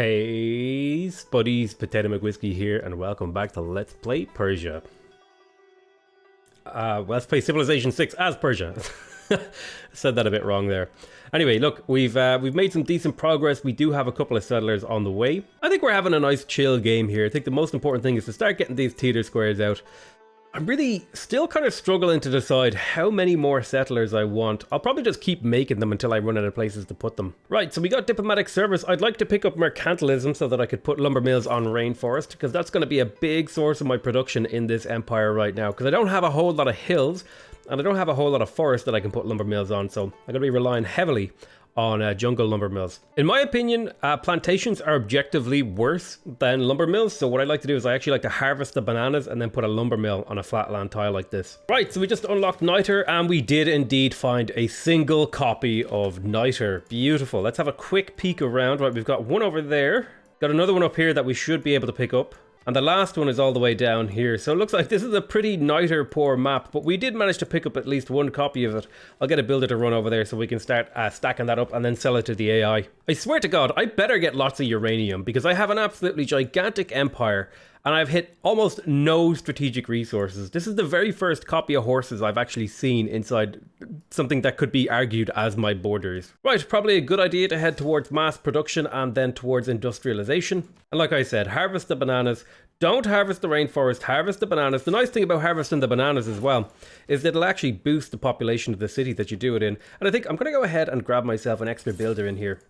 Hey, Spuddies, PotatoMcWhiskey here, and welcome back to Let's Play Persia. Let's play Civilization 6 as Persia. Said that a bit wrong there. Anyway, look, we've made some decent progress. We do have a couple of settlers on the way. I think we're having a nice chill game here. I think the most important thing is to start getting these theater squares out. I'm really still kind of struggling to decide how many more settlers I want. I'll probably just keep making them until I run out of places to put them. Right, so we got diplomatic service. I'd like to pick up mercantilism so that I could put lumber mills on rainforest, because that's going to be a big source of my production in this empire right now, because I don't have a whole lot of hills and I don't have a whole lot of forest that I can put lumber mills on, so I'm going to be relying heavily on jungle lumber mills. In my opinion, plantations are objectively worse than lumber mills, so what I like to do is I actually like to harvest the bananas and then put a lumber mill on a flatland tile like this. Right, so we just unlocked niter, and we did indeed find a single copy of niter. Beautiful. Let's have a quick peek around. Right, we've got one over there, got another one up here that we should be able to pick up, and the last one is all the way down here. So it looks like this is a pretty niter poor map, but we did manage to pick up at least one copy of it. I'll get a builder to run over there so we can start stacking that up and then sell it to the AI. I swear to God, I better get lots of uranium, because I have an absolutely gigantic empire and I've hit almost no strategic resources. This is the very first copy of horses I've actually seen inside something that could be argued as my borders. Right, probably a good idea to head towards mass production and then towards industrialization. And like I said, harvest the bananas. Don't harvest the rainforest, harvest the bananas. The nice thing about harvesting the bananas as well is that it'll actually boost the population of the city that you do it in. And I think I'm going to go ahead and grab myself an extra builder in here.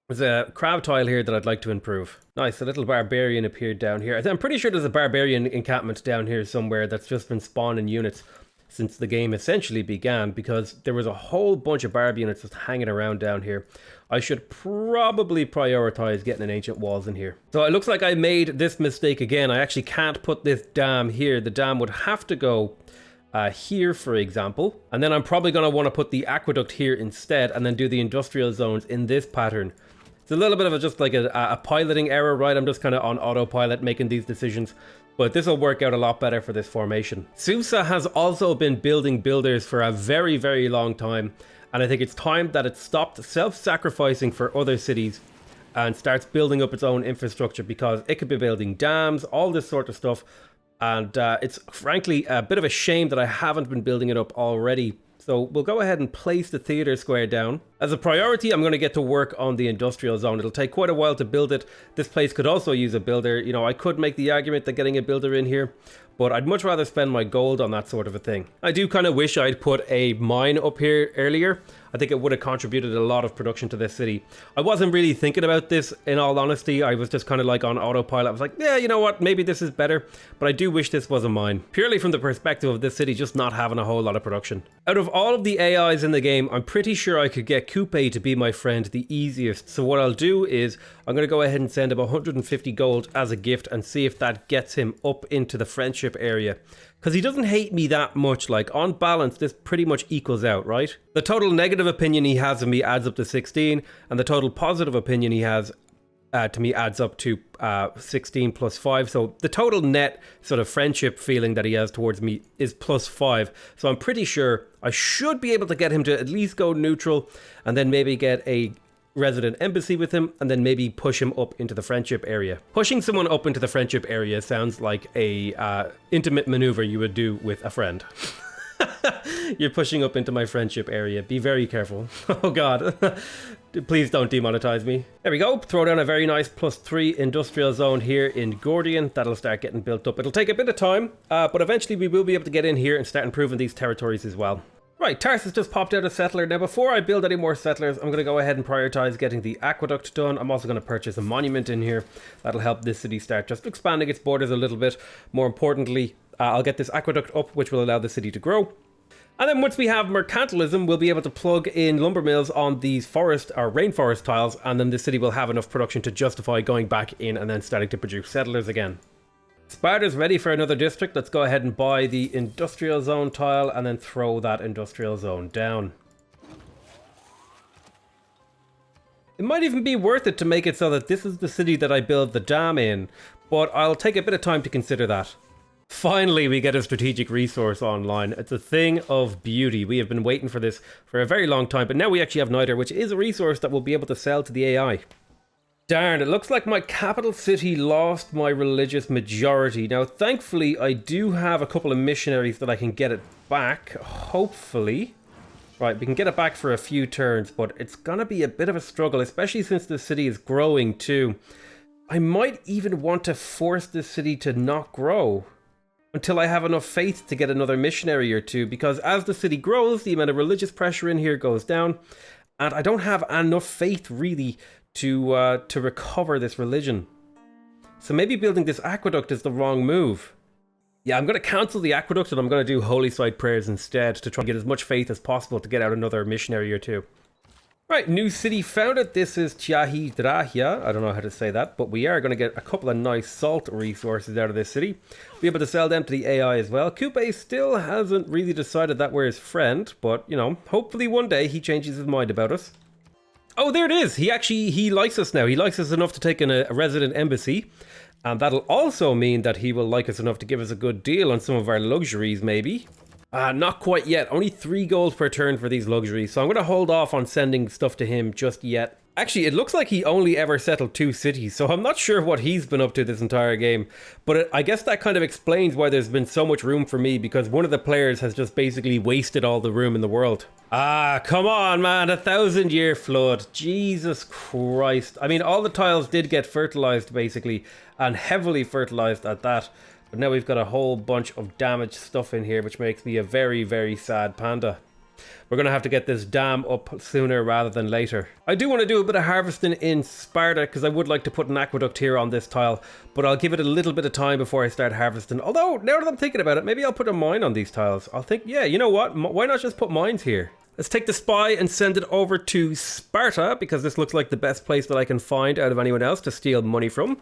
There's a crab tile here that I'd like to improve. Nice, a little barbarian appeared down here. I'm pretty sure there's a barbarian encampment down here somewhere that's just been spawning units since the game essentially began, because there was a whole bunch of barb units just hanging around down here. I should probably prioritize getting an ancient walls in here. So it looks like I made this mistake again. I actually can't put this dam here. The dam would have to go here, for example, and then I'm probably going to want to put the aqueduct here instead and then do the industrial zones in this pattern. It's a little bit of just like a piloting error, right? I'm just kind of on autopilot making these decisions, but this will work out a lot better for this formation. Susa has also been building builders for a very, very long time, and I think it's time that it stopped self-sacrificing for other cities and starts building up its own infrastructure, because it could be building dams, all this sort of stuff, and it's frankly a bit of a shame that I haven't been building it up already. So we'll go ahead and place the theater square down. As a priority, I'm going to get to work on the industrial zone. It'll take quite a while to build it. This place could also use a builder. You know, I could make the argument that getting a builder in here, but I'd much rather spend my gold on that sort of a thing. I do kind of wish I'd put a mine up here earlier. I think it would have contributed a lot of production to this city. I wasn't really thinking about this, in all honesty. I was just kind of like on autopilot. I was like, yeah, you know what, maybe this is better. But I do wish this was a mine, purely from the perspective of this city just not having a whole lot of production. Out of all of the AIs in the game, I'm pretty sure I could get Coupe to be my friend the easiest. So what I'll do is I'm going to go ahead and send him 150 gold as a gift and see if that gets him up into the friendship area. Because he doesn't hate me that much. Like, on balance, this pretty much equals out, right? The total negative opinion he has of me adds up to 16, and the total positive opinion he has to me adds up to 16 plus 5. So the total net sort of friendship feeling that he has towards me is plus 5. So I'm pretty sure I should be able to get him to at least go neutral, and then maybe get a resident embassy with him, and then maybe push him up into the friendship area. Pushing someone up into the friendship area sounds like a intimate maneuver you would do with a friend. You're pushing up into my friendship area. Be very careful. Oh God. Please don't demonetize me. There we go. Throw down a very nice +3 industrial zone here in Gordian. That'll start getting built up. It'll take a bit of time, but eventually we will be able to get in here and start improving these territories as well. Right, Tarsus just popped out a settler. Now, before I build any more settlers, I'm going to go ahead and prioritize getting the aqueduct done. I'm also going to purchase a monument in here. That'll help this city start just expanding its borders a little bit. More importantly, I'll get this aqueduct up, which will allow the city to grow. And then once we have mercantilism, we'll be able to plug in lumber mills on these forest or rainforest tiles, and then the city will have enough production to justify going back in and then starting to produce settlers again. Sparta's ready for another district. Let's go ahead and buy the industrial zone tile and then throw that industrial zone down. It might even be worth it to make it so that this is the city that I build the dam in, but I'll take a bit of time to consider that. Finally, we get a strategic resource online. It's a thing of beauty. We have been waiting for this for a very long time, but now we actually have niter, which is a resource that we'll be able to sell to the AI. Darn, it looks like my capital city lost my religious majority. Now, thankfully, I do have a couple of missionaries that I can get it back, hopefully. Right, we can get it back for a few turns, but it's gonna be a bit of a struggle, especially since the city is growing too. I might even want to force this city to not grow until I have enough faith to get another missionary or two, because as the city grows, the amount of religious pressure in here goes down, and I don't have enough faith really to recover this religion. So maybe building this aqueduct is the wrong move. Yeah, I'm going to cancel the aqueduct and I'm going to do holy site prayers instead to try and get as much faith as possible to get out another missionary or two. Right, new city founded. This is Drahia. I don't know how to say that, but we are going to get a couple of nice salt resources out of this city. Be able to sell them to the AI as well. Coupe still hasn't really decided that we're his friend, but, you know, hopefully one day he changes his mind about us. Oh, there it is. He likes us now. He likes us enough to take in a resident embassy. And that'll also mean that he will like us enough to give us a good deal on some of our luxuries, maybe. Not quite yet. Only 3 gold per turn for these luxuries. So I'm going to hold off on sending stuff to him just yet. Actually, it looks like he only ever settled 2 cities, so I'm not sure what he's been up to this entire game. But I guess that kind of explains why there's been so much room for me, because one of the players has just basically wasted all the room in the world. Come on, man, 1,000-year flood. Jesus Christ. I mean, all the tiles did get fertilized, basically, and heavily fertilized at that. But now we've got a whole bunch of damaged stuff in here, which makes me a very, very sad panda. We're going to have to get this dam up sooner rather than later. I do want to do a bit of harvesting in Sparta because I would like to put an aqueduct here on this tile, but I'll give it a little bit of time before I start harvesting. Although, now that I'm thinking about it, maybe I'll put a mine on these tiles. I'll think, yeah, you know what? Why not just put mines here? Let's take the spy and send it over to Sparta, because this looks like the best place that I can find out of anyone else to steal money from.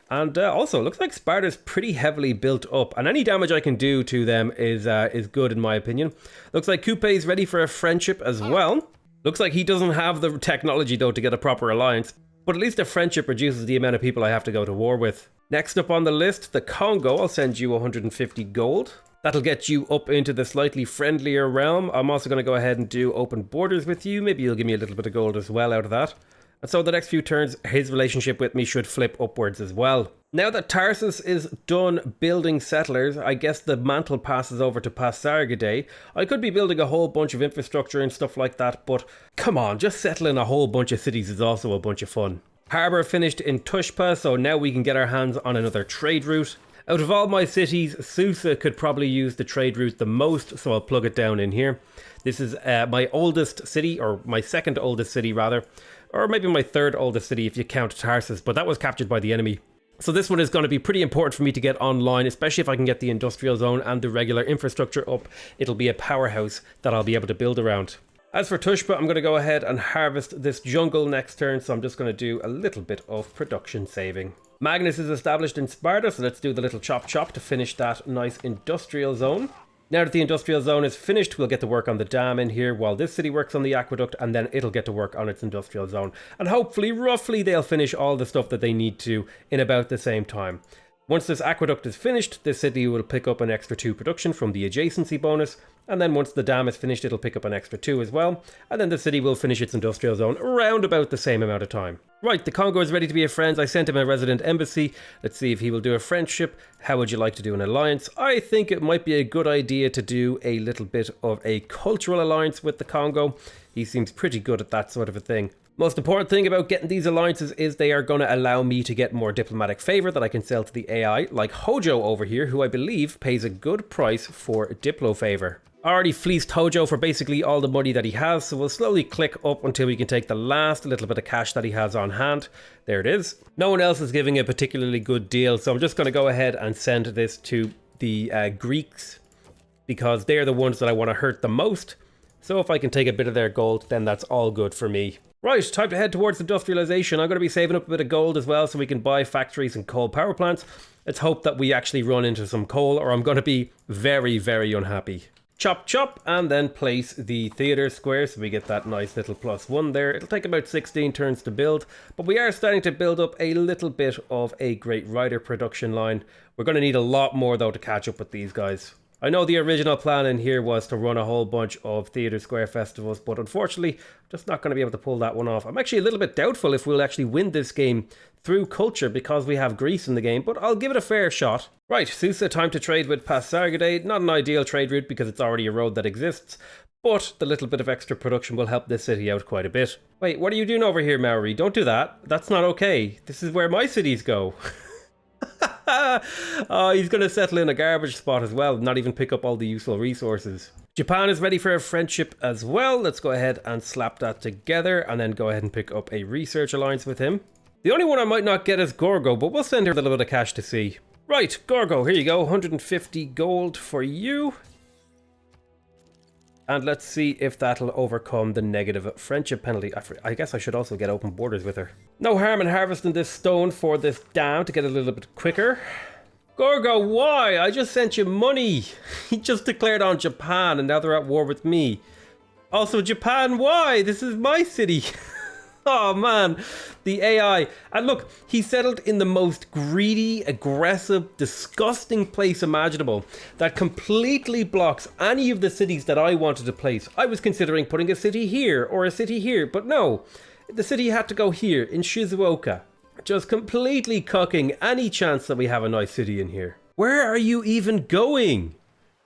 And also, it looks like Sparta's pretty heavily built up, and any damage I can do to them is good in my opinion. Looks like Coupe's ready for a friendship as well. Looks like he doesn't have the technology though to get a proper alliance, but at least a friendship reduces the amount of people I have to go to war with. Next up on the list, the Congo. I'll send you 150 gold. That'll get you up into the slightly friendlier realm. I'm also going to go ahead and do open borders with you. Maybe you'll give me a little bit of gold as well out of that. And so the next few turns, his relationship with me should flip upwards as well. Now that Tarsus is done building settlers, I guess the mantle passes over to Pasargadae. I could be building a whole bunch of infrastructure and stuff like that, but come on, just settling a whole bunch of cities is also a bunch of fun. Harbour finished in Tushpa, so now we can get our hands on another trade route. Out of all my cities, Susa could probably use the trade route the most, so I'll plug it down in here. This is my oldest city, or my second oldest city rather, or maybe my third oldest city if you count Tarsus, but that was captured by the enemy. So this one is going to be pretty important for me to get online, especially if I can get the industrial zone and the regular infrastructure up. It'll be a powerhouse that I'll be able to build around. As for Tushpa, I'm going to go ahead and harvest this jungle next turn, so I'm just going to do a little bit of production saving. Magnus is established in Sparta, so let's do the little chop chop to finish that nice industrial zone. Now that the industrial zone is finished, we'll get to work on the dam in here while this city works on the aqueduct, and then it'll get to work on its industrial zone. And hopefully, roughly, they'll finish all the stuff that they need to in about the same time. Once this aqueduct is finished, this city will pick up an extra 2 production from the adjacency bonus, and then once the dam is finished, it'll pick up an extra 2 as well, and then the city will finish its industrial zone around about the same amount of time. Right, the Congo is ready to be a friend. I sent him a resident embassy. Let's see if he will do a friendship. How would you like to do an alliance? I think it might be a good idea to do a little bit of a cultural alliance with the Congo. He seems pretty good at that sort of a thing. Most important thing about getting these alliances is they are going to allow me to get more diplomatic favor that I can sell to the AI, like Hojo over here, who I believe pays a good price for Diplo favor. I already fleeced Hojo for basically all the money that he has, so we'll slowly click up until we can take the last little bit of cash that he has on hand. There it is. No one else is giving a particularly good deal, so I'm just going to go ahead and send this to the Greeks, because they're the ones that I want to hurt the most. So if I can take a bit of their gold, then that's all good for me. Right, time to head towards industrialization. I'm going to be saving up a bit of gold as well so we can buy factories and coal power plants. Let's hope that we actually run into some coal, or I'm going to be very, very unhappy. Chop chop, and then place the theater square so we get that nice little +1 there. It'll take about 16 turns to build, but we are starting to build up a little bit of a great rider production line. We're going to need a lot more though to catch up with these guys. I know the original plan in here was to run a whole bunch of Theatre Square festivals, but unfortunately, I'm just not going to be able to pull that one off. I'm actually a little bit doubtful if we'll actually win this game through culture because we have Greece in the game, but I'll give it a fair shot. Right, Susa, time to trade with Pasargadae. Not an ideal trade route because it's already a road that exists, but the little bit of extra production will help this city out quite a bit. Wait, what are you doing over here, Maori? Don't do that. That's not okay. This is where my cities go. Oh, he's going to settle in a garbage spot as well, not even pick up all the useful resources. Japan is ready for a friendship as well. Let's go ahead and slap that together and then go ahead and pick up a research alliance with him. The only one I might not get is Gorgo, but we'll send her a little bit of cash to see. Right, Gorgo, here you go. 150 gold for you. And let's see if that'll overcome the negative friendship penalty. I guess I should also get open borders with her. No harm in harvesting this stone for this dam to get a little bit quicker. Gorgo, why? I just sent you money. He just declared on Japan and now they're at war with me. Also, Japan, why? This is my city. Oh man, the AI. And look, he settled in the most greedy, aggressive, disgusting place imaginable that completely blocks any of the cities that I wanted to place. I was considering putting a city here or a city here, but no. The city had to go here in Shizuoka. Just completely cucking any chance that we have a nice city in here. Where are you even going?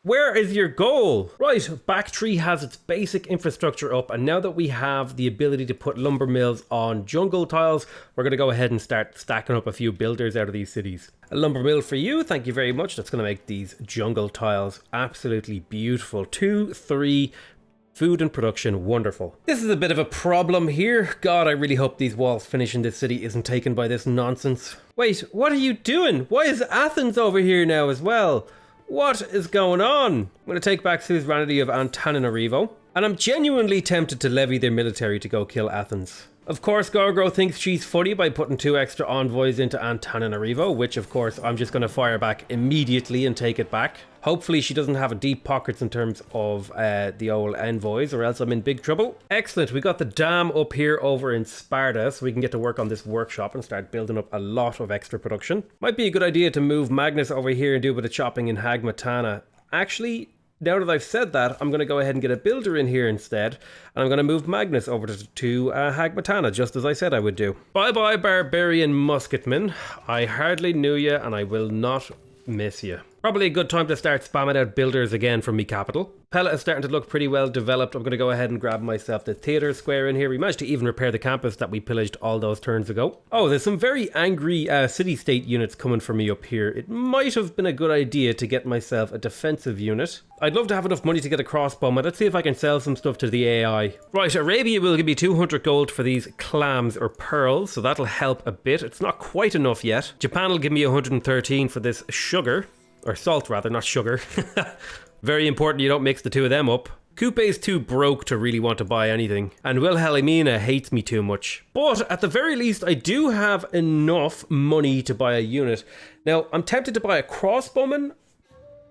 Where is your goal? Right, Backtree has its basic infrastructure up, and now that we have the ability to put lumber mills on jungle tiles, we're going to go ahead and start stacking up a few builders out of these cities. A lumber mill for you, thank you very much. That's going to make these jungle tiles absolutely beautiful. 2, 3, food and production, wonderful. This is a bit of a problem here. God, I really hope these walls finish in this city isn't taken by this nonsense. Wait, what are you doing? Why is Athens over here now as well? What is going on? I'm going to take back suzerainty of Antananarivo, and I'm genuinely tempted to levy their military to go kill Athens. Of course, Gorgo thinks she's funny by putting 2 extra envoys into Antananarivo, which of course I'm just going to fire back immediately and take it back. Hopefully she doesn't have deep pockets in terms of the old envoys, or else I'm in big trouble. Excellent, we got the dam up here over in Sparta, so we can get to work on this workshop and start building up a lot of extra production. Might be a good idea to move Magnus over here and do a bit of chopping in Hagmatana. Actually, now that I've said that, I'm going to go ahead and get a builder in here instead, and I'm going to move Magnus over to Hagmatana, just as I said I would do. Bye-bye, barbarian musketman. I hardly knew you, and I will not miss you. Probably a good time to start spamming out builders again from me capital. Pella is starting to look pretty well developed. I'm going to go ahead and grab myself the theatre square in here. We managed to even repair the campus that we pillaged all those turns ago. Oh, there's some very angry city-state units coming for me up here. It might have been a good idea to get myself a defensive unit. I'd love to have enough money to get a crossbowman. Let's see if I can sell some stuff to the AI. Right, Arabia will give me 200 gold for these clams or pearls, so that'll help a bit. It's not quite enough yet. Japan will give me 113 for this sugar. Or salt rather, not sugar. Very important you don't mix the two of them up. Coupe's too broke to really want to buy anything, and Wilhelmina hates me too much. But at the very least, I do have enough money to buy a unit. Now, I'm tempted to buy a crossbowman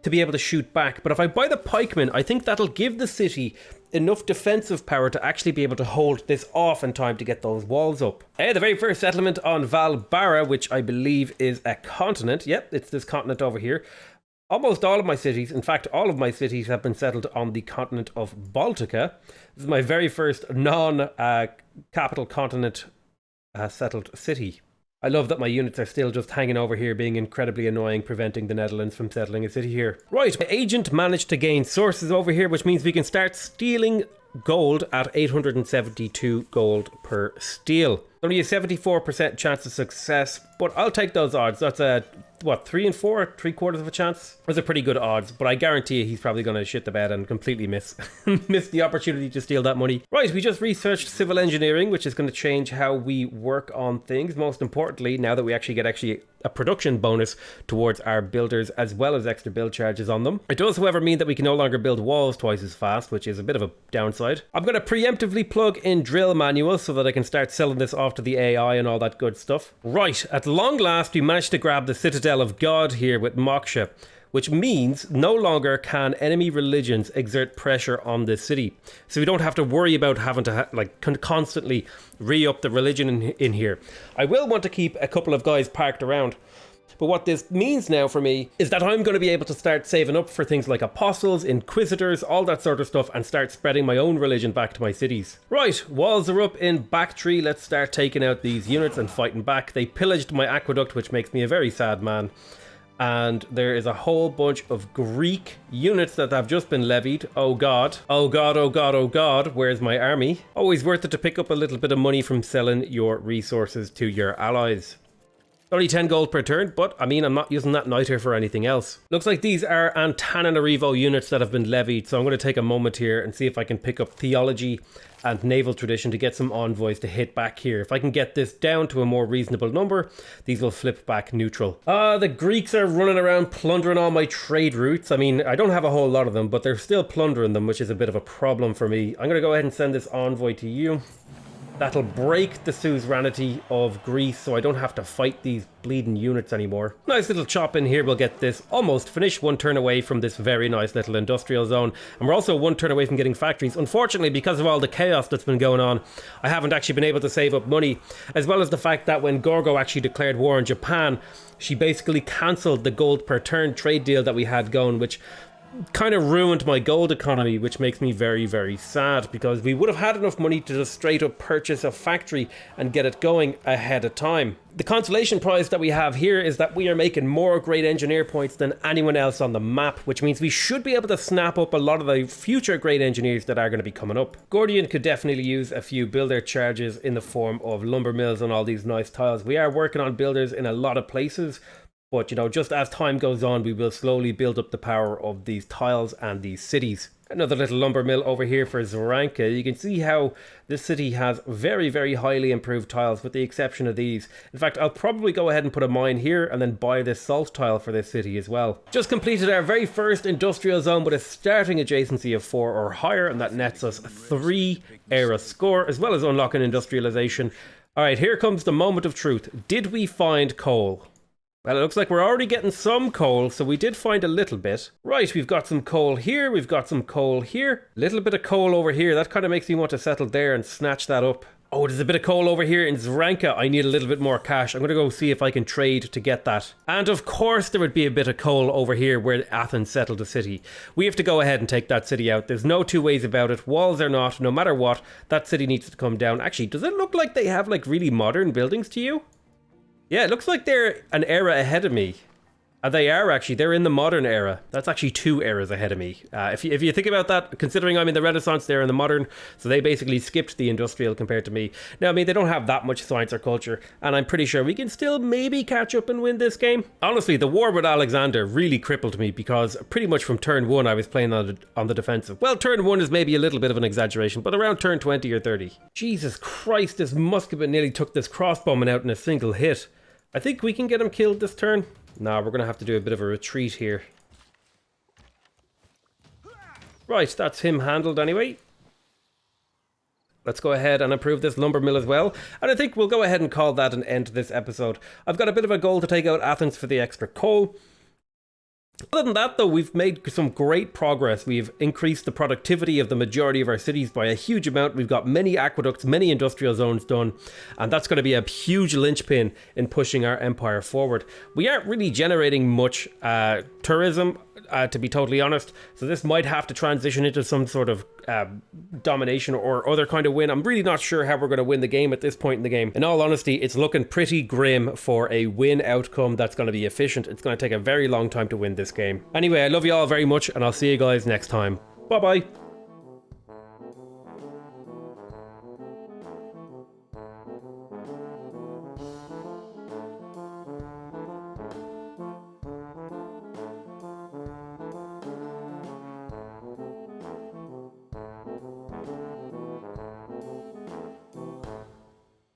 to be able to shoot back, but if I buy the pikeman, I think that'll give the city enough defensive power to actually be able to hold this off in time to get those walls up. The very first settlement on Valbara, which I believe is a continent. Yep, it's this continent over here. Almost all of my cities, in fact all of my cities, have been settled on the continent of Baltica. This is my very first non-capital continent settled city. I love that my units are still just hanging over here being incredibly annoying, preventing the Netherlands from settling a city here. Right, my agent managed to gain sources over here, which means we can start stealing gold at 872 gold per steal. Only a 74% chance of success, but I'll take those odds. That's a, what, 3 and 4? 3/4 of a chance? Those are pretty good odds, but I guarantee you he's probably going to shit the bed and completely miss the opportunity to steal that money. Right, we just researched civil engineering, which is going to change how we work on things. Most importantly, now that we actually get a production bonus towards our builders as well as extra build charges on them. It does, however, mean that we can no longer build walls twice as fast, which is a bit of a downside. I'm going to preemptively plug in drill manuals so that I can start selling this off to the AI and all that good stuff. Right, at long last we managed to grab the Citadel of God here with Moksha, which means no longer can enemy religions exert pressure on this city. So we don't have to worry about having to constantly re-up the religion in here. I will want to keep a couple of guys parked around But what this means now for me is that I'm going to be able to start saving up for things like apostles, inquisitors, all that sort of stuff, and start spreading my own religion back to my cities. Right, walls are up in Bactry. Let's start taking out these units and fighting back. They pillaged my aqueduct, which makes me a very sad man. And there is a whole bunch of Greek units that have just been levied. Oh god. Oh god, oh god, oh god. Where's my army? Always worth it to pick up a little bit of money from selling your resources to your allies. Only 10 gold per turn, but I mean, I'm not using that niter for anything else. Looks like these are Antananarivo units that have been levied, so I'm going to take a moment here and see if I can pick up theology and naval tradition to get some envoys to hit back here. If I can get this down to a more reasonable number, these will flip back neutral. The Greeks are running around plundering all my trade routes. I mean, I don't have a whole lot of them, but they're still plundering them, which is a bit of a problem for me. I'm going to go ahead and send this envoy to you. That'll break the suzerainty of Greece, so I don't have to fight these bleeding units anymore. Nice little chop in here. We'll get this almost finished, 1 turn away from this very nice little industrial zone. And we're also 1 turn away from getting factories. Unfortunately, because of all the chaos that's been going on, I haven't actually been able to save up money, as well as the fact that when Gorgo actually declared war on Japan, she basically cancelled the gold per turn trade deal that we had going, which kind of ruined my gold economy, which makes me very, very sad, because we would have had enough money to just straight up purchase a factory and get it going ahead of time. The consolation prize that we have here is that we are making more great engineer points than anyone else on the map, which means we should be able to snap up a lot of the future great engineers that are going to be coming up. Gordian could definitely use a few builder charges in the form of lumber mills and all these nice tiles. We are working on builders in a lot of places, but, you know, just as time goes on, we will slowly build up the power of these tiles and these cities. Another little lumber mill over here for Zaranka. You can see how this city has very, very highly improved tiles, with the exception of these. In fact, I'll probably go ahead and put a mine here and then buy this salt tile for this city as well. Just completed our very first industrial zone with a starting adjacency of 4 or higher, and that nets us 3 era score, as well as unlocking industrialization. All right, here comes the moment of truth. Did we find coal? Well, it looks like we're already getting some coal, so we did find a little bit. Right, we've got some coal here, we've got some coal here. A little bit of coal over here. That kind of makes me want to settle there and snatch that up. Oh, there's a bit of coal over here in Zaranka. I need a little bit more cash. I'm going to go see if I can trade to get that. And of course there would be a bit of coal over here where Athens settled the city. We have to go ahead and take that city out. There's no two ways about it. Walls or not, no matter what, that city needs to come down. Actually, does it look like they have like really modern buildings to you? Yeah, it looks like they're an era ahead of me. They are actually. They're in the modern era. That's actually 2 eras ahead of me. If you think about that, considering I'm in the Renaissance, they're in the modern. So they basically skipped the industrial compared to me. Now, I mean, they don't have that much science or culture, and I'm pretty sure we can still maybe catch up and win this game. Honestly, the war with Alexander really crippled me, because pretty much from turn 1 I was playing on the defensive. Well, turn 1 is maybe a little bit of an exaggeration, but around turn 20 or 30. Jesus Christ, this musket nearly took this crossbowman out in a single hit. I think we can get him killed this turn. Nah, we're going to have to do a bit of a retreat here. Right, that's him handled anyway. Let's go ahead and improve this lumber mill as well. And I think we'll go ahead and call that an end to this episode. I've got a bit of a goal to take out Athens for the extra coal. Other than that, though, we've made some great progress. We've increased the productivity of the majority of our cities by a huge amount. We've got many aqueducts, many industrial zones done, and that's going to be a huge linchpin in pushing our empire forward. We aren't really generating much tourism, to be totally honest, so this might have to transition into some sort of domination or other kind of win. I'm really not sure how we're going to win the game at this point in the game. In all honesty, it's looking pretty grim for a win outcome that's going to be efficient. It's going to take a very long time to win this game. Anyway, I love you all very much, and I'll see you guys next time. Bye bye.